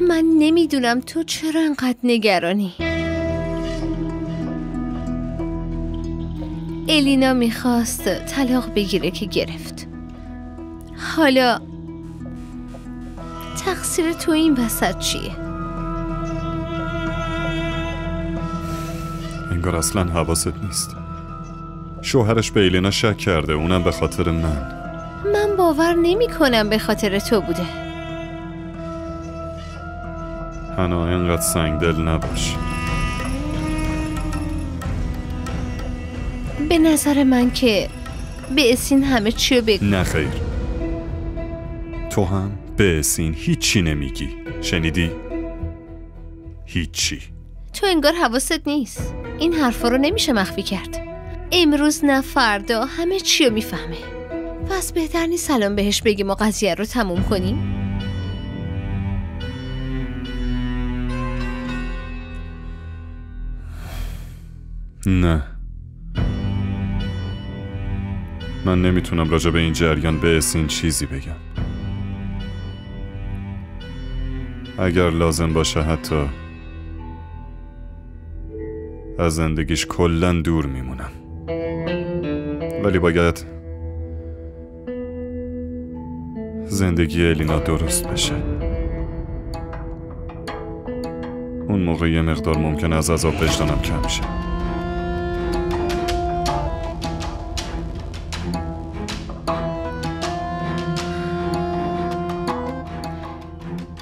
من نمیدونم تو چرا انقدر نگرانی. الینا میخواست طلاق بگیره که گرفت. حالا تقصیر تو این وسط چیه؟ انگار اصلا حواست نیست. شوهرش به الینا شک کرده، اونم به خاطر من باور نمی کنم به خاطر تو بوده. حنا اینقدر سنگدل نباش. به نظر من که به اسین همه چی رو بگو. نه خیر، تو هم به اسین هیچی نمیگی، شنیدی؟ هیچی. تو انگار حواست نیست. این حرفا رو نمیشه مخفی کرد. امروز نه فردا همه چی رو میفهمه. پس بهتر نیست سلام بهش بگیم و قضیه رو تموم کنیم؟ نه، من نمیتونم راجع به این جریان به اسین چیزی بگم. اگر لازم باشه حتی از زندگیش کلاً دور میمونم، ولی باید زندگی الینا درست بشه. اون موقع یه مقدار ممکن از عذاب وجدانم کم شه.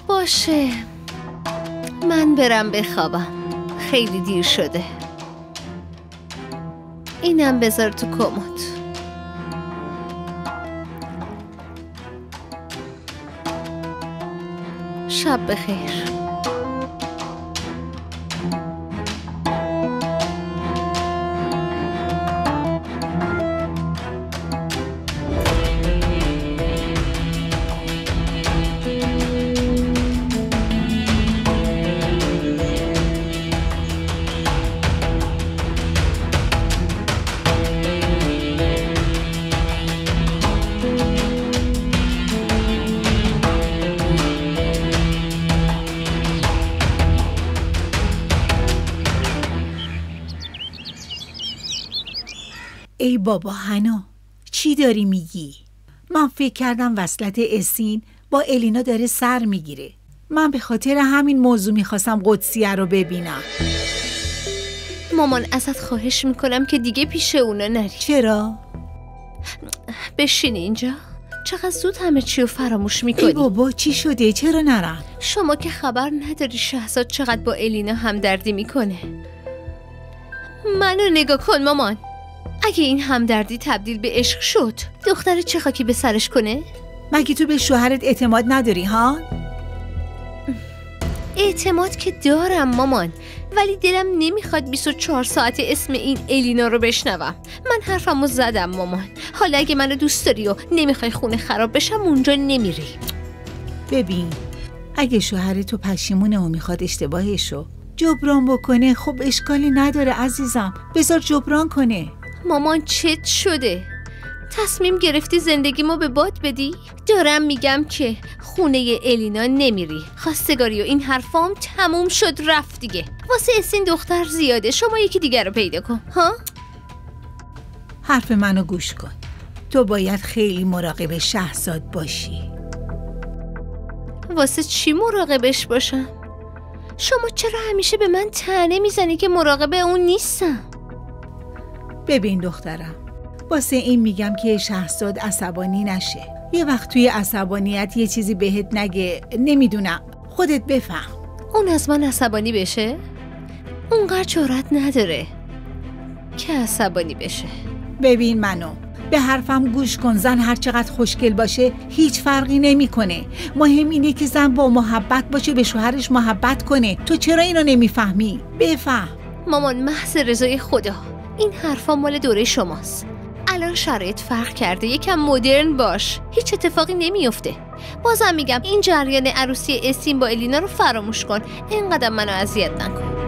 باشه، من برم بخوابم، خیلی دیر شده. اینم بذار تو کمد. شب بخیر. ای بابا حنا، چی داری میگی؟ من فکر کردم وصلت اسین با الینا داره سر میگیره. من به خاطر همین موضوع میخواستم قدسیه رو ببینم. مامان ازت خواهش میکنم که دیگه پیش اونا نری. چرا؟ بشین اینجا. چقدر زود همه چی رو فراموش میکنی. ای بابا چی شده؟ چرا نرم؟ شما که خبر نداری شهزاد چقدر با الینا همدردی میکنه. منو نگاه کن مامان. اگه این همدردی تبدیل به عشق شد، دختر چه خاکی به سرش کنه؟ مگه تو به شوهرت اعتماد نداری ها؟ اعتماد که دارم مامان، ولی دلم نمیخواد 24 ساعت اسم این الینا رو بشنوم. من حرفمو زدم مامان. حالا اگه منو دوست داری و نمیخوای خونه خراب بشم اونجا نمیری. ببین، اگه شوهرتو پشیمونه و میخواد اشتباهشو جبران بکنه، خب اشکالی نداره عزیزم، بذار جبران کنه. مامان چت شده؟ تصمیم گرفتی زندگیمو به باد بدی؟ دارم میگم که خونه الینا نمیری. خواستگاری و این حرفام تموم شد رفت دیگه. واسه اسین دختر زیاده، شما یکی دیگر رو پیدا کن ها؟ حرف منو گوش کن. تو باید خیلی مراقب شهزاد باشی. واسه چی مراقبش باشم؟ شما چرا همیشه به من طعنه میزنی که مراقب اون نیستم؟ ببین دخترم، واسه این میگم که شهزاد عصبانی نشه. یه وقت توی عصبانیت یه چیزی بهت نگه، نمیدونم، خودت بفهم. اون از من عصبانی بشه؟ اونقدر جرأت نداره که عصبانی بشه. ببین منو، به حرفم گوش کن. زن هر چقدر خوشگل باشه هیچ فرقی نمیکنه. مهم اینه که زن با محبت باشه، به شوهرش محبت کنه. تو چرا اینو نمیفهمی؟ بفهم. مامان محض رضای خدا، این حرفا مال دوره شماست. الان شرایط فرق کرده، یکم مدرن باش. هیچ اتفاقی نمیفته. بازم میگم این جریان عروسی اسین با الینا رو فراموش کن. اینقدر منو اذیت نکن.